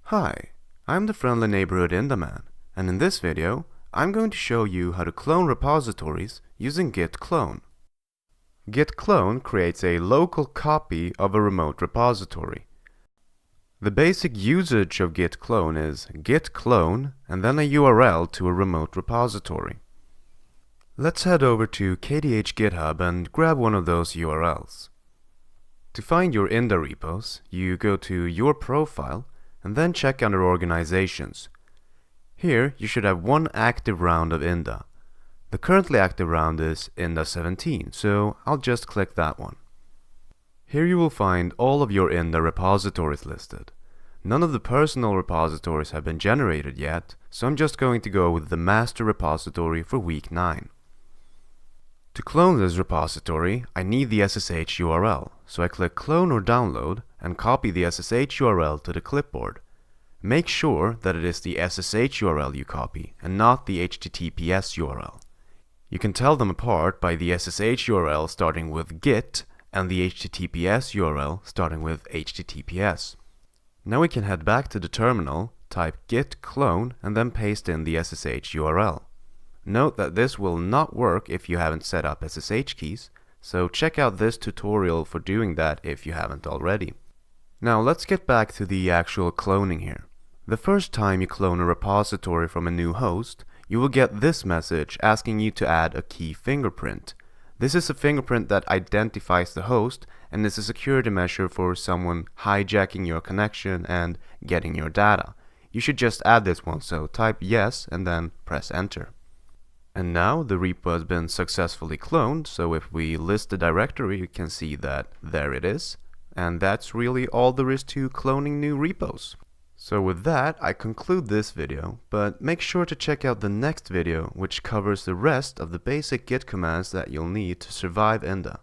Hi, I'm the friendly neighborhood INDA-man, and in this video, I'm going to show you how to clone repositories using git clone. Git clone creates a local copy of a remote repository. The basic usage of git clone is git clone and then a URL to a remote repository. Let's head over to KDH GitHub and grab one of those URLs. To find your INDA repos, you go to Your Profile and then check under Organizations. Here, you should have one active round of INDA. The currently active round is INDA-17, so I'll just click that one. Here you will find all of your INDA repositories listed. None of the personal repositories have been generated yet, so I'm just going to go with the master repository for week 9. To clone this repository, I need the SSH URL, so I click Clone or Download and copy the SSH URL to the clipboard. Make sure that it is the SSH URL you copy and not the HTTPS URL. You can tell them apart by the SSH URL starting with GET and the HTTPS URL starting with HTTPS. Now we can head back to the terminal, type git clone and then paste in the SSH URL. Note that this will not work if you haven't set up SSH keys, so check out this tutorial for doing that if you haven't already. Now let's get back to the actual cloning here. The first time you clone a repository from a new host, you will get this message asking you to add a key fingerprint. This is a fingerprint that identifies the host and is a security measure for someone hijacking your connection and getting your data. You should just add this one, so type yes and then press enter. And now the repo has been successfully cloned, so if we list the directory, you can see that there it is. And that's really all there is to cloning new repos. So with that, I conclude this video, but make sure to check out the next video, which covers the rest of the basic git commands that you'll need to survive INDA.